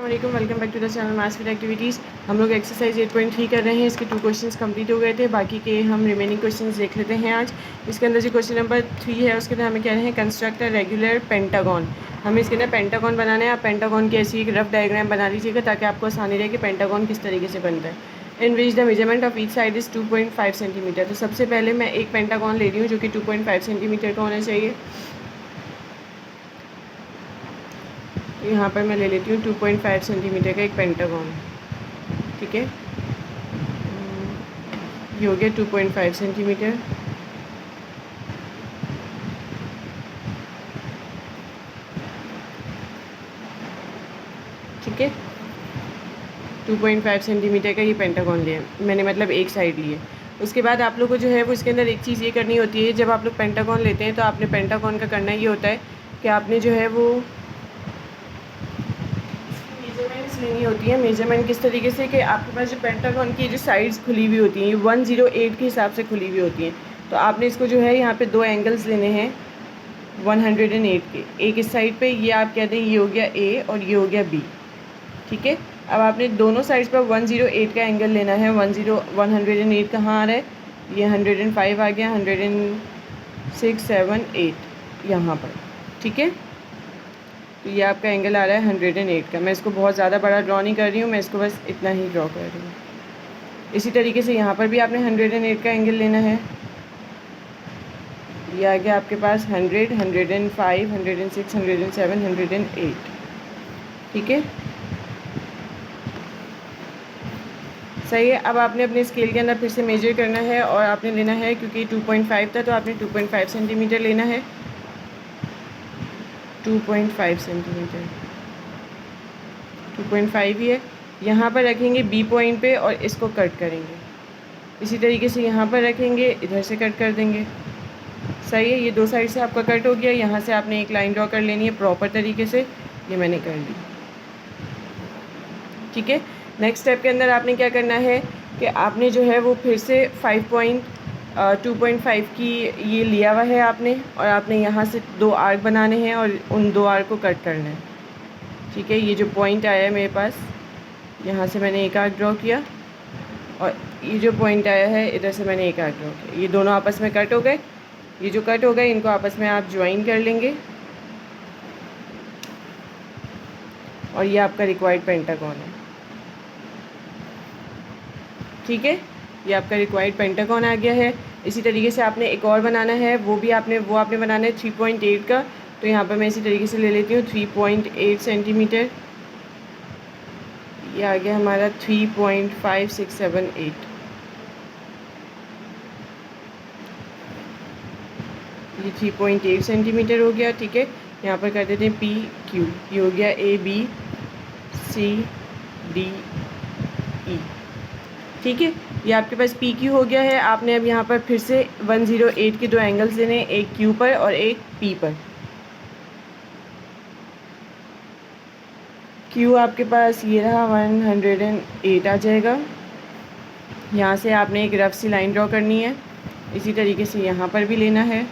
अस्सलाम welcome back to the channel maths with activities. हम लोग एक्सरसाइज 8.3 कर रहे हैं। इसके 2 क्वेश्चंस कंप्लीट हो गए थे, बाकी के हम रिमेनिंग क्वेश्चंस देख लेते हैं आज। इसके अंदर जो क्वेश्चन नंबर 3 है उसके अंदर हमें कह रहे हैं कंस्ट्रक्ट अ रेगुलर पेंटागन। हमें इसके अंदर पेंटागन बनाना है। आप पेंटागन की ऐसी एक रफ डायग्राम बना लीजिएगा ताकि आपको आसानी रहे कि पेंटागन किस तरीके से बनता है। In which the measurement of each side is 2.5 centimetre. तो सबसे पहले मैं एक पेंटागन ले रही हूँ जो कि 2.5 सेंटीमीटर का होना चाहिए। यहाँ पर मैं ले लेती हूँ 2.5 सेंटीमीटर का एक पेंटागन। ठीक है, ये हो गया 2.5 सेंटीमीटर। ठीक है, 2.5 सेंटीमीटर का ये पेंटागन लिया मैंने, मतलब एक साइड लिए। उसके बाद आप लोग को जो है वो इसके अंदर एक चीज़ ये करनी होती है, जब आप लोग पेंटागन लेते हैं तो आपने पेंटागन का करना ये होता है कि आपने जो है वो मेजरमेंट्स लेनी होती है। मेजरमेंट किस तरीके से कि आपके पास जो पेंटागन की जो साइड्स खुली हुई होती हैं 108 के हिसाब से खुली हुई होती हैं। तो आपने इसको जो है यहाँ पे दो एंगल्स लेने हैं 108 के। एक इस साइड पे, ये आप कहते हैं ये हो गया ए और ये हो गया बी। ठीक है, अब आपने दोनों साइड्स पर 108 का एंगल लेना है। 108 कहाँ आ रहा है, ये 105 आ गया, 106, 7, 8 यहाँ पर। ठीक है, तो ये आपका एंगल आ रहा है 108 का। मैं इसको बहुत ज़्यादा बड़ा ड्रॉ नहीं कर रही हूँ, मैं इसको बस इतना ही ड्रॉ कर रही हूँ। इसी तरीके से यहाँ पर भी आपने 108 का एंगल लेना है। ये आ गया आपके पास 100, 105, 106, 107, 108। ठीक है, सही है। अब आपने अपने स्केल के अंदर फिर से मेजर करना है और आपने लेना है, क्योंकि 2.5 था तो आपने 2.5 सेंटीमीटर लेना है। 2.5 सेंटीमीटर, 2.5 ही है। यहाँ पर रखेंगे बी पॉइंट पे और इसको कट करेंगे। इसी तरीके से यहाँ पर रखेंगे, इधर से कट कर देंगे। सही है, ये दो साइड से आपका कट हो गया। यहाँ से आपने एक लाइन ड्रॉ कर लेनी है प्रॉपर तरीके से, ये मैंने कर ली। ठीक है, नेक्स्ट स्टेप के अंदर आपने क्या करना है कि आपने जो है वो फिर से 2.5 की ये लिया हुआ है आपने, और आपने यहाँ से दो आर्क बनाने हैं और उन दो आर्क को कट करना है। ठीक है, ये जो पॉइंट आया है मेरे पास, यहाँ से मैंने एक आर्क ड्रॉ किया और ये जो पॉइंट आया है इधर से मैंने एक आर्क ड्रॉ किया। ये दोनों आपस में कट हो गए। ये जो कट हो गए इनको आपस में आप ज्वाइन कर लेंगे और ये आपका रिक्वायर्ड पेंटागन है। ठीक है, ये आपका रिक्वायर्ड पेंटागन आ गया है। इसी तरीके से आपने एक और बनाना है, वो आपने बनाना है 3.8 का। तो यहाँ पर मैं इसी तरीके से ले लेती हूँ 3.8 सेंटीमीटर। ये आ गया हमारा 3.5678। ये 3.8 सेंटीमीटर हो गया। ठीक है, यहाँ पर कर देते हैं पी क्यू। ये हो गया A B C D E. ठीक है, ये आपके पास पी क्यू हो गया है। आपने अब यहाँ पर फिर से 108 के दो एंगल्स लेने हैं, एक क्यू पर और एक पी पर। क्यू आपके पास ये रहा 108 आ जाएगा। यहाँ से आपने एक रफ सी लाइन ड्रॉ करनी है। इसी तरीके से यहाँ पर भी लेना है।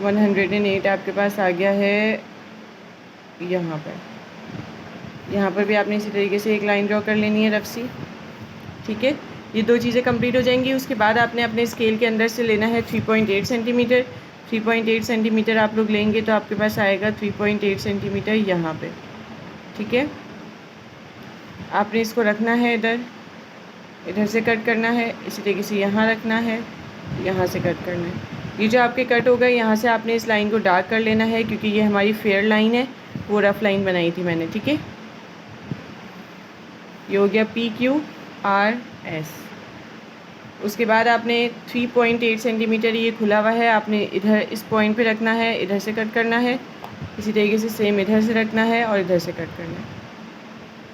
108 आपके पास आ गया है यहाँ पर। यहाँ पर भी आपने इसी तरीके से एक लाइन ड्रॉ कर लेनी है रफ सी। ठीक है, ये दो चीज़ें कंप्लीट हो जाएंगी। उसके बाद आपने अपने स्केल के अंदर से लेना है 3.8 सेंटीमीटर। 3.8 सेंटीमीटर आप लोग लेंगे तो आपके पास आएगा 3.8 सेंटीमीटर यहाँ पे। ठीक है, आपने इसको रखना है इधर, इधर से कट करना है। इसी तरीके से यहाँ रखना है, यहाँ से कट करना है। ये जो आपके कट हो गए, यहाँ से आपने इस लाइन को डार्क कर लेना है क्योंकि ये हमारी फेयर लाइन है, वो रफ लाइन बनाई थी मैंने। ठीक है, ये हो गया पी क्यू आर एस। उसके बाद आपने 3.8 सेंटीमीटर ये खुला हुआ है, आपने इधर इस पॉइंट पे रखना है, इधर से कट करना है। इसी तरीके से सेम इधर से रखना है और इधर से कट करना है।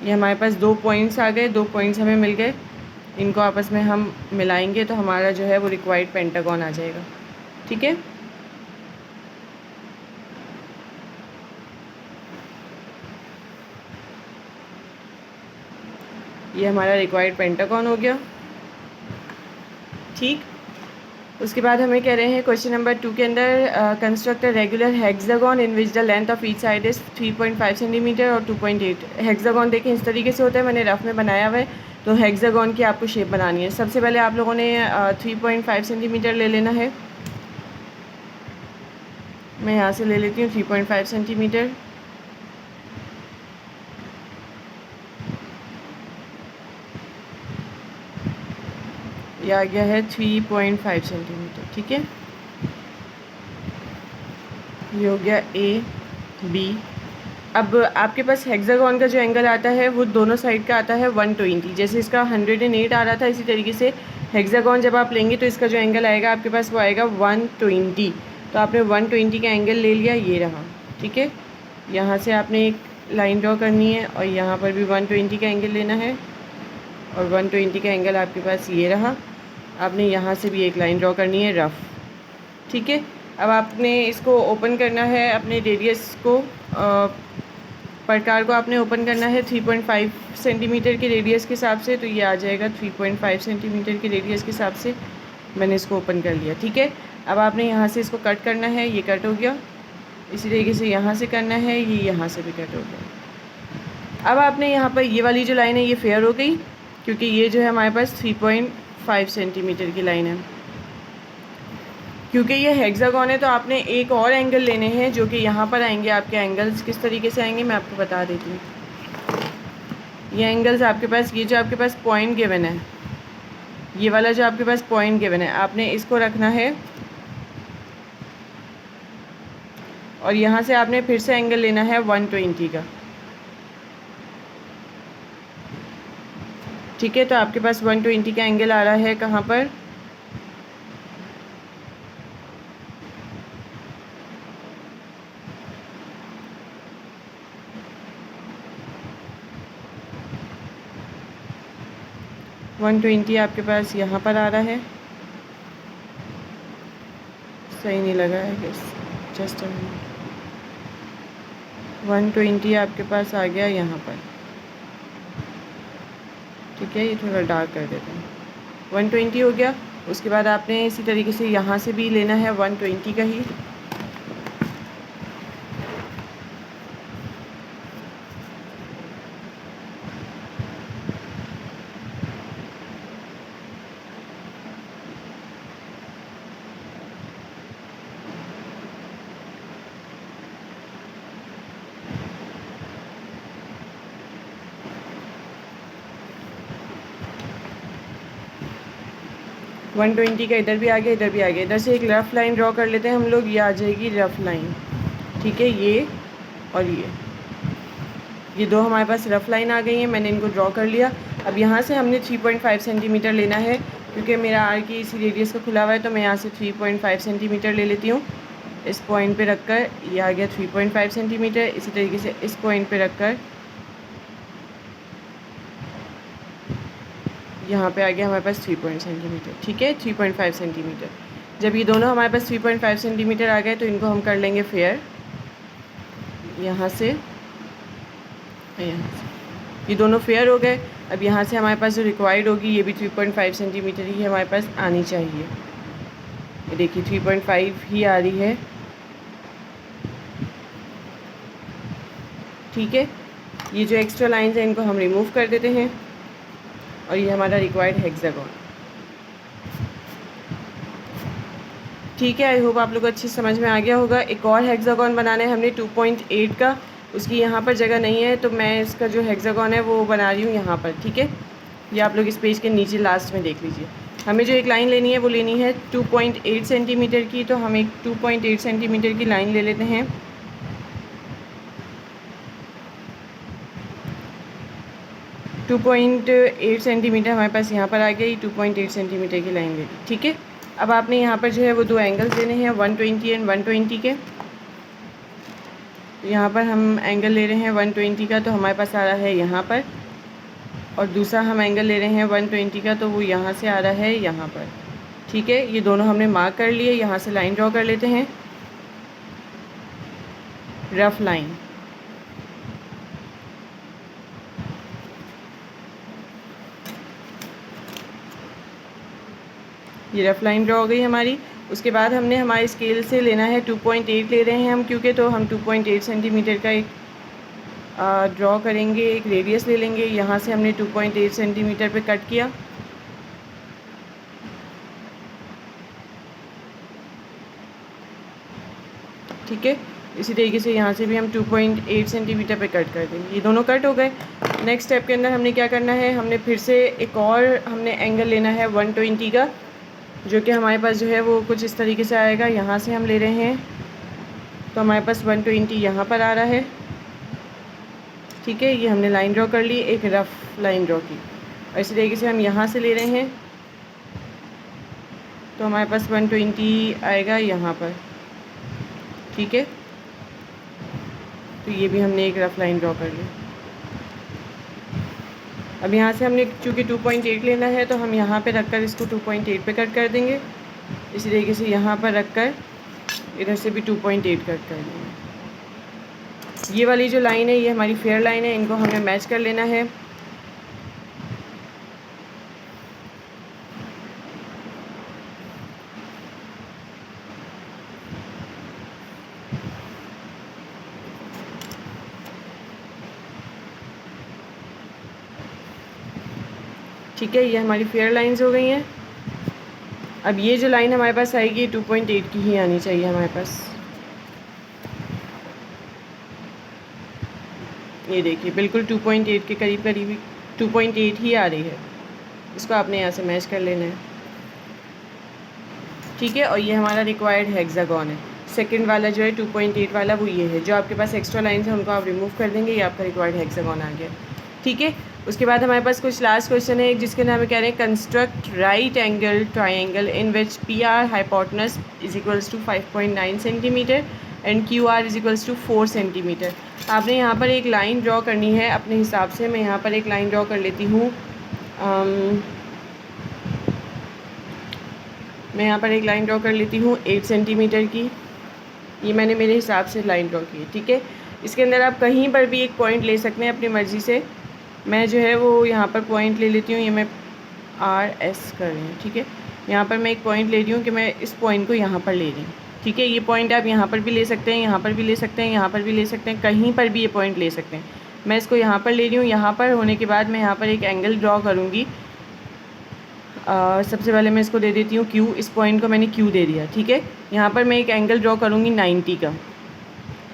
ये हमारे पास दो पॉइंट्स आ गए, दो पॉइंट्स हमें मिल गए। इनको आपस में हम मिलाएंगे तो हमारा जो है वो रिक्वायर्ड पेंटागन आ जाएगा। ठीक है, ये हमारा रिक्वायर्ड पेंटागन हो गया। ठीक, उसके बाद हमें कह रहे हैं क्वेश्चन नंबर 2 के अंदर construct a regular hexagon in which the length of each side is 3.5 centimetre और 2.8। हेक्सागन देखें इस तरीके से होता है, मैंने रफ में बनाया हुआ है। तो हेक्सागन की आपको शेप बनानी है। सबसे पहले आप लोगों ने 3.5 सेंटीमीटर ले लेना है। मैं यहाँ से ले लेती हूँ 3.5 सेंटीमीटर। यह आ गया है 3.5 सेंटीमीटर। ठीक है, ये हो गया ए बी। अब आपके पास हेक्सागन का जो एंगल आता है वो दोनों साइड का आता है 120। जैसे इसका 108 आ रहा था, इसी तरीके से हेक्सागन जब आप लेंगे तो इसका जो एंगल आएगा आपके पास वो आएगा 120। तो आपने 120 का एंगल ले लिया, ये रहा। ठीक है, यहाँ से आपने एक लाइन ड्रॉ करनी है और यहाँ पर भी 120 का एंगल लेना है और 120 का एंगल आपके पास ये रहा। आपने यहाँ से भी एक लाइन ड्रॉ करनी है रफ़। ठीक है, अब आपने इसको ओपन करना है, अपने रेडियस को प्रकार को आपने ओपन करना है 3.5 सेंटीमीटर के रेडियस के हिसाब से। तो ये आ जाएगा 3.5 सेंटीमीटर के रेडियस के हिसाब से मैंने इसको ओपन कर लिया। ठीक है, अब आपने यहाँ से इसको कट करना है, ये कट हो गया। इसी तरीके से यहाँ से करना है, ये यहाँ से भी कट हो गया। अब आपने यहाँ पर ये वाली जो लाइन है ये फेयर हो गई, क्योंकि ये जो है हमारे पास 3.5 सेंटीमीटर की लाइन है। क्योंकि ये हेक्सागन है तो आपने एक और एंगल लेने हैं जो कि यहाँ पर आएंगे। आपके एंगल्स किस तरीके से आएंगे मैं आपको बता देती हूँ। ये एंगल्स आपके पास, ये जो आपके पास पॉइंट गिवन है, ये वाला जो आपके पास पॉइंट गिवन है, आपने इसको रखना है और यहाँ से आपने फिर से एंगल लेना है 120 का। ठीक है, तो आपके पास 120 का एंगल आ रहा है कहाँ पर, वन 120 आपके पास यहाँ पर आ रहा है। सही नहीं लगा है, जस्ट 120 आपके पास आ गया यहाँ पर। ठीक है, ये थोड़ा डार्क कर देते हैं। 120 हो गया। उसके बाद आपने इसी तरीके से यहाँ से भी लेना है 120 का ही। वन 120 का इधर भी आ गया, इधर भी आ गया। इधर से एक रफ़ लाइन ड्रॉ कर लेते हैं हम लोग, ये आ जाएगी रफ़ लाइन। ठीक है, ये और ये दो हमारे पास रफ़ लाइन आ गई हैं, मैंने इनको ड्रॉ कर लिया। अब यहाँ से हमने 3.5 सेंटीमीटर लेना है, क्योंकि मेरा आर की इसी रेडियस का खुला हुआ है। तो मैं यहाँ से 3.5 सेंटीमीटर ले लेती हूँ। इस पॉइंट पे रखकर ये आ गया 3.5 सेंटीमीटर। इसी तरीके से इस पॉइंट पे रखकर यहाँ पे आ गया हमारे पास 3 सेंटीमीटर। ठीक है, 3.5 सेंटीमीटर। जब ये दोनों हमारे पास 3.5 सेंटीमीटर आ गए तो इनको हम कर लेंगे फेयर। यहाँ से यहाँ से ये दोनों फेयर हो गए। अब यहाँ से हमारे पास जो रिक्वायर्ड होगी ये भी 3.5 सेंटीमीटर ही हमारे पास आनी चाहिए। ये देखिए 3.5 ही आ रही है। ठीक है, ये जो एक्स्ट्रा लाइंस हैं इनको हम रिमूव कर देते हैं और ये हमारा रिक्वायर्ड हेक्सागन। ठीक है, आई होप आप लोग अच्छी समझ में आ गया होगा। एक और हेक्सागन बनाना है हमने 2.8 का, उसकी यहाँ पर जगह नहीं है तो मैं इसका जो हेक्सागन है वो बना रही हूँ यहाँ पर। ठीक है, ये आप लोग इस पेज के नीचे लास्ट में देख लीजिए। हमें जो एक लाइन लेनी है वो लेनी है 2.8 सेंटीमीटर की। तो हम एक 2.8 सेंटीमीटर की लाइन ले लेते हैं। टू 2.8 सेंटीमीटर हमारे पास यहाँ पर आ गया। ये 2.8 सेंटीमीटर की लाइन ले ली। ठीक है, अब आपने यहाँ पर जो है वो दो एंगल्स लेने हैं 120 एंड 120 के। यहाँ पर हम एंगल ले रहे हैं 120 का, तो हमारे पास आ रहा है यहाँ पर। और दूसरा हम एंगल ले रहे हैं 120 का, तो वो यहाँ से आ रहा है यहाँ पर। ठीक है, ये दोनों हमने मार्क कर लिए। यहाँ से लाइन ड्रॉ कर लेते हैं, रफ़ लाइन। ये रफ लाइन ड्रॉ हो गई हमारी। उसके बाद हमने हमारे स्केल से लेना है 2.8 ले रहे हैं हम, क्योंकि तो हम 2.8 सेंटीमीटर का एक ड्रॉ करेंगे, एक रेडियस ले लेंगे। यहाँ से हमने 2.8 सेंटीमीटर पे कट किया। ठीक है, इसी तरीके से यहाँ से भी हम 2.8 सेंटीमीटर पे कट कर देंगे। ये दोनों कट हो गए। नेक्स्ट स्टेप के अंदर हमने क्या करना है, हमने फिर से एक और हमने एंगल लेना है 120 का, जो कि हमारे पास जो है वो कुछ इस तरीके से आएगा। यहाँ से हम ले रहे हैं तो हमारे पास 120 यहाँ पर आ रहा है। ठीक है, ये हमने लाइन ड्रॉ कर ली, एक रफ़ लाइन ड्रॉ की। और इसी तरीके से हम यहाँ से ले रहे हैं तो हमारे पास 120 आएगा यहाँ पर। ठीक है, तो ये भी हमने एक रफ़ लाइन ड्रॉ कर ली। अब यहाँ से हमने चूँकि 2.8 लेना है तो हम यहाँ पे रखकर इसको 2.8 पे कट कर देंगे। इसी तरीके से यहाँ पर रखकर इधर से भी 2.8 कट कर देंगे। ये वाली जो लाइन है ये हमारी फेयर लाइन है, इनको हमें मैच कर लेना है। ठीक है, ये हमारी फेयर लाइंस हो गई हैं। अब ये जो लाइन हमारे पास आएगी 2.8 की ही आनी चाहिए हमारे पास। ये देखिए बिल्कुल 2.8 के करीब करीब 2.8 ही आ रही है। इसको आपने यहाँ से मैच कर लेना है। ठीक है, और ये हमारा रिक्वायर्ड हेक्सागोन है। सेकंड वाला जो है 2.8 वाला वो ये है। जो आपके पास एक्स्ट्रा लाइन्स हैं उनको आप रिमूव कर देंगे, ये आपका रिक्वायर्ड हेक्सागोन आ गया। ठीक है, उसके बाद हमारे पास कुछ लास्ट क्वेश्चन है जिसके नाम कह रहे हैं construct right angle triangle in which PR hypotenuse is equals to 5.9 centimetre and QR is equals to 4 centimetre. आपने यहाँ पर एक लाइन ड्रॉ करनी है अपने हिसाब से। मैं यहाँ पर एक लाइन ड्रॉ कर लेती हूँ। मैं यहाँ पर एक लाइन ड्रॉ कर लेती हूँ 8 सेंटीमीटर की। ये मैंने मेरे हिसाब से लाइन ड्रॉ की है। ठीक है, इसके अंदर आप कहीं पर भी एक पॉइंट ले सकते हैं अपनी मर्ज़ी से। मैं जो है वो यहाँ पर पॉइंट ले लेती हूँ। ये मैं RS कर रही हूँ। ठीक है, यहाँ पर मैं एक पॉइंट ले रही हूँ कि मैं इस पॉइंट को यहाँ पर ले रही हूँ। ठीक है, ये पॉइंट आप यहाँ पर भी ले सकते हैं, यहाँ पर भी ले सकते हैं, यहाँ पर भी ले सकते हैं, कहीं पर भी ये पॉइंट ले सकते हैं। मैं इसको यहाँ पर ले रही हूँ। यहाँ पर होने के बाद मैं यहाँ पर एक एंगल ड्रॉ करूँगी। सबसे पहले मैं इसको दे देती हूँ Q। इस पॉइंट को मैंने Q दे दिया। ठीक है, यहाँ पर मैं एक एंगल ड्रॉ करूँगी 90 का।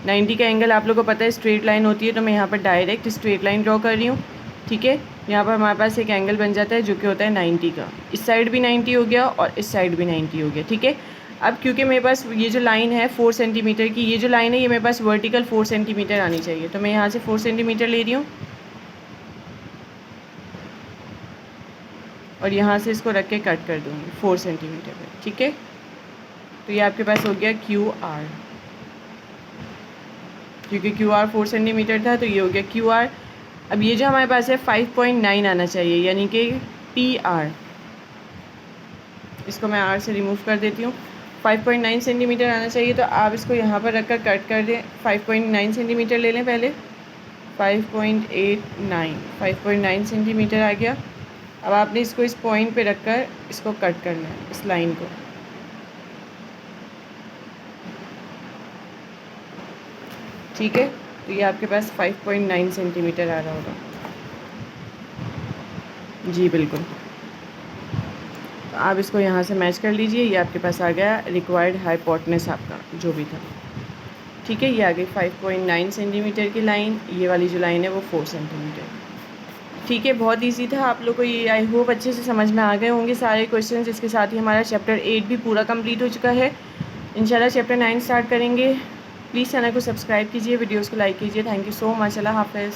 90 का एंगल आप लोगों को पता है स्ट्रेट लाइन होती है, तो मैं यहाँ पर डायरेक्ट स्ट्रेट लाइन ड्रॉ कर रही हूँ। ठीक है, यहाँ पर हमारे पास एक एंगल बन जाता है जो कि होता है 90 का। इस साइड भी 90 हो गया और इस साइड भी 90 हो गया। ठीक है, अब क्योंकि मेरे पास ये जो लाइन है 4 सेंटीमीटर की, ये जो लाइन है ये मेरे पास वर्टिकल 4 सेंटीमीटर आनी चाहिए। तो मैं यहाँ से 4 सेंटीमीटर ले रही हूँ और यहाँ से इसको रख के कट कर दूँगी 4 सेंटीमीटर पर। ठीक है, तो ये आपके पास हो गया QR। क्योंकि QR 4 सेंटीमीटर था तो ये हो गया QR। अब ये जो हमारे पास है 5.9 आना चाहिए, यानी कि PR। इसको मैं R से रिमूव कर देती हूँ। 5.9 सेंटीमीटर आना चाहिए, तो आप इसको यहाँ पर रखकर कट कर दें। 5.9 सेंटीमीटर ले लें पहले। 5.9 सेंटीमीटर आ गया। अब आपने इसको इस पॉइंट पे रखकर इसको कट करना है, इस लाइन को। ठीक है, तो ये आपके पास 5.9 सेंटीमीटर आ रहा होगा। जी बिल्कुल, तो आप इसको यहाँ से मैच कर लीजिए। ये आपके पास आ गया रिक्वायर्ड हाइपोटेनस आपका जो भी था। ठीक है, ये आ गई 5.9 सेंटीमीटर की लाइन। ये वाली जो लाइन है वो 4 सेंटीमीटर। ठीक है, बहुत इजी था। आप लोग को ये आई होप अच्छे से समझ में आ गए होंगे सारे क्वेश्चन। इसके साथ ही हमारा चैप्टर 8 भी पूरा कंप्लीट हो चुका है। इंशाल्लाह चैप्टर 9 स्टार्ट करेंगे। प्लीज़ चैनल को सब्सक्राइब कीजिए, वीडियोस को लाइक कीजिए। Thank you so much. अल्लाह हाफ़िज़।